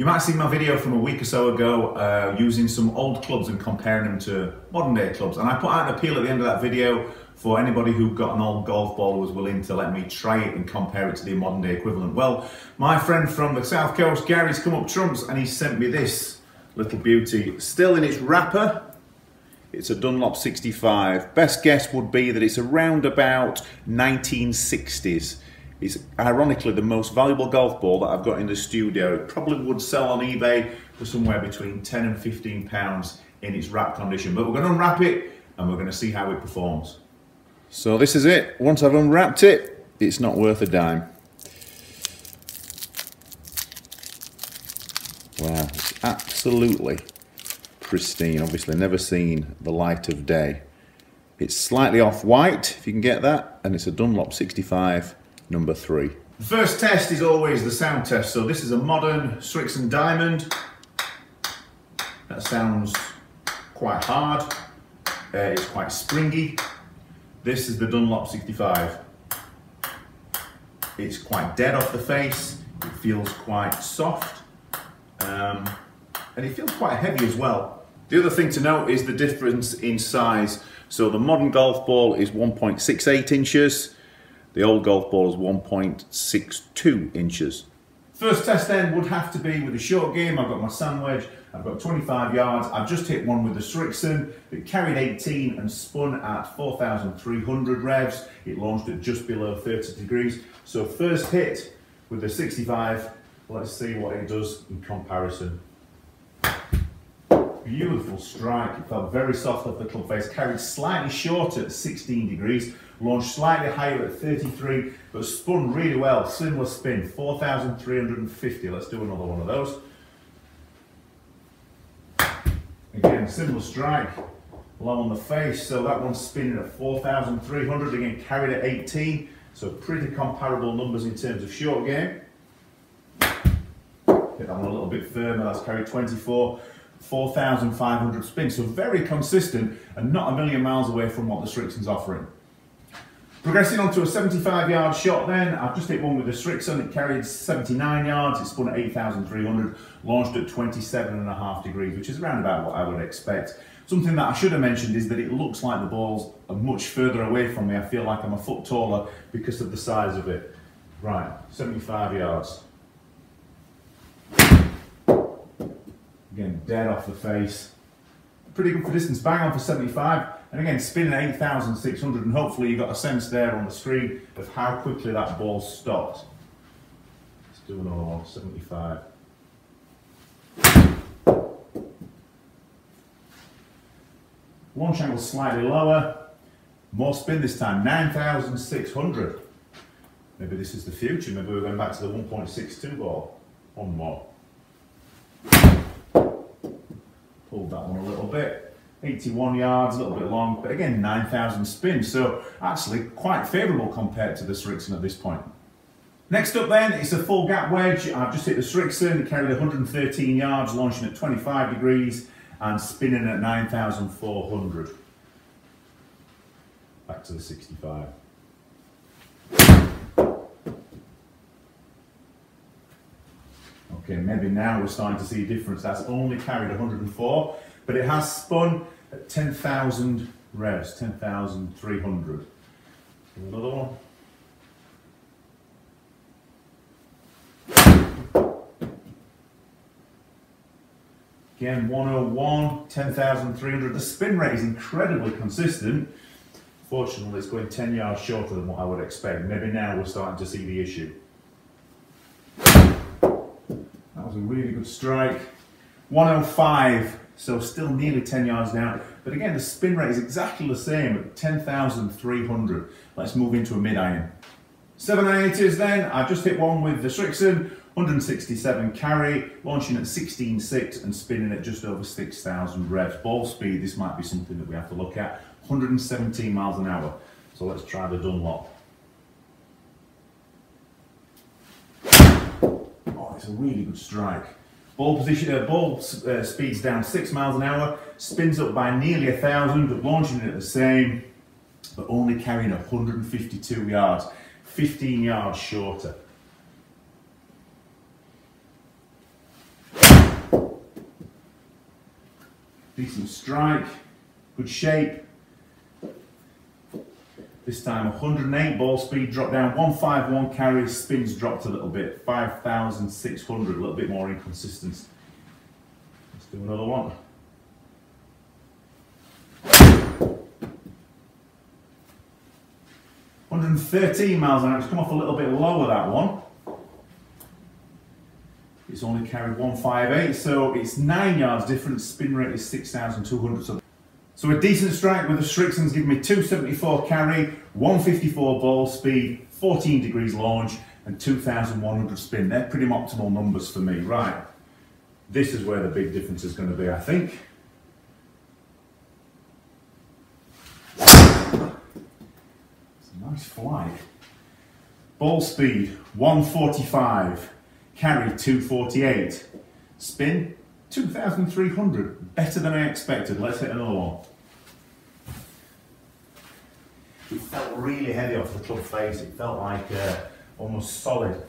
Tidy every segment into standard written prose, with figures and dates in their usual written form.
You might have seen my video from a week or so ago using some old clubs and comparing them to modern day clubs, and I put out an appeal at the end of that video for anybody who got an old golf ball who was willing to let me try it and compare it to the modern day equivalent. Well, my friend from the South Coast, Gary's come up trumps and he sent me this little beauty, still in its wrapper. It's a Dunlop 65. Best guess would be that it's around about 1960s. It's ironically the most valuable golf ball that I've got in the studio. It probably would sell on eBay for somewhere between 10 and 15 pounds in its wrap condition. But we're going to unwrap it and we're going to see how it performs. So this is it. Once I've unwrapped it, it's not worth a dime. Wow, it's absolutely pristine. Obviously never seen the light of day. It's slightly off-white, if you can get that, and it's a Dunlop 65 number 3. The first test is always the sound test. So this is a modern Strixon Diamond. That sounds quite hard. It's quite springy. This is the Dunlop 65. It's quite dead off the face. It feels quite soft. And it feels quite heavy as well. The other thing to note is the difference in size. So the modern golf ball is 1.68 inches. The old golf ball is 1.62 inches. First test then would have to be with a short game. I've got my sand wedge, I've got 25 yards. I've just hit one with the Strixon. It carried 18 and spun at 4,300 revs. It launched at just below 30 degrees. So first hit with the 65, let's see what it does in comparison. Beautiful strike. It felt very soft off the club face, carried slightly shorter at 16 degrees, launched slightly higher at 33, but spun really well. Similar spin, 4,350. Let's do another one of those. Again, similar strike, low on the face, so that one's spinning at 4,300, again carried at 18, so pretty comparable numbers in terms of short game. Hit that one a little bit firmer, that's carried 24. 4,500 spin, so very consistent and not a million miles away from what the Strixon's offering. Progressing on to a 75-yard shot then, I've just hit one with the Strixon. It carried 79 yards, it spun at 8,300, launched at 27.5 degrees, which is around about what I would expect. Something that I should have mentioned is that it looks like the balls are much further away from me. I feel like I'm a foot taller because of the size of it. Right, 75 yards. Again, dead off the face. Pretty good for distance, bang on for 75. And again, spinning at 8,600, and hopefully you got a sense there on the screen of how quickly that ball stopped. Let's do another one, 75. Launch angle slightly lower. More spin this time, 9,600. Maybe this is the future. Maybe we're going back to the 1.62 ball. One more. Pulled that one a little bit, 81 yards, a little bit long, but again 9,000 spins, so actually quite favourable compared to the Strixon at this point. Next up then, it's a full gap wedge. I've just hit the Strixon, it carried 113 yards, launching at 25 degrees and spinning at 9,400. Back to the 65. Okay, maybe now we're starting to see a difference. That's only carried 104, but it has spun at 10,000 revs, 10,300. Another one. Again, 101, 10,300. The spin rate is incredibly consistent. Fortunately, it's going 10 yards shorter than what I would expect. Maybe now we're starting to see the issue. That was a really good strike. 105, so still nearly 10 yards down. But again, the spin rate is exactly the same at 10,300. Let's move into a mid-iron. 7-iron it is then. I've just hit one with the Strixon, 167 carry, launching at 16.6 and spinning at just over 6,000 revs. Ball speed, this might be something that we have to look at. 117 miles an hour. So let's try the Dunlop. It's a really good strike. Ball position, speed's down 6 miles an hour, spins up by nearly 1,000, launching it at the same, but only carrying 152 yards, 15 yards shorter. decent strike, good shape. This time 108 ball speed, drop down 151 carry, spins dropped a little bit, 5,600, a little bit more inconsistent. Let's do another one. $113 miles an hour. It's come off a little bit lower, that one. It's only carried 158, so it's 9 yards difference. Spin rate is 6,200. So a decent strike with the Strixon's giving me 274 carry, 154 ball speed, 14 degrees launch, and 2,100 spin. They're pretty optimal numbers for me. Right, this is where the big difference is going to be, I think. Nice flight. Ball speed 145, carry 248, spin 2,300. Better than I expected. Let's hit another one. It felt really heavy off the club face. It felt like almost solid.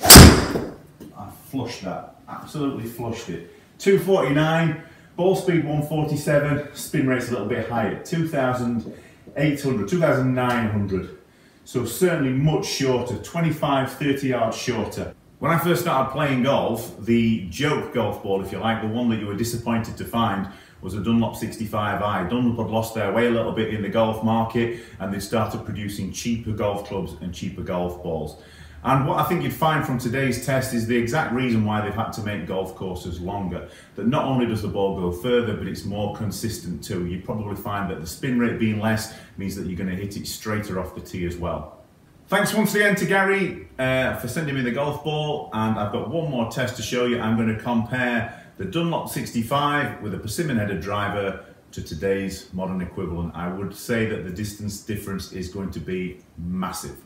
I flushed that. Absolutely flushed it. 249, ball speed 147, spin rate's a little bit higher, 2,800, 2,900. So certainly much shorter, 25, 30 yards shorter. When I first started playing golf, the joke golf ball, if you like, the one that you were disappointed to find, was a Dunlop 65i. Dunlop had lost their way a little bit in the golf market, and they started producing cheaper golf clubs and cheaper golf balls. And what I think you'd find from today's test is the exact reason why they've had to make golf courses longer. That not only does the ball go further, but it's more consistent too. You probably find that the spin rate being less means that you're going to hit it straighter off the tee as well. Thanks once again to Gary for sending me the golf ball, and I've got one more test to show you. I'm going to compare the Dunlop 65 with a persimmon headed driver to today's modern equivalent. I would say that the distance difference is going to be massive.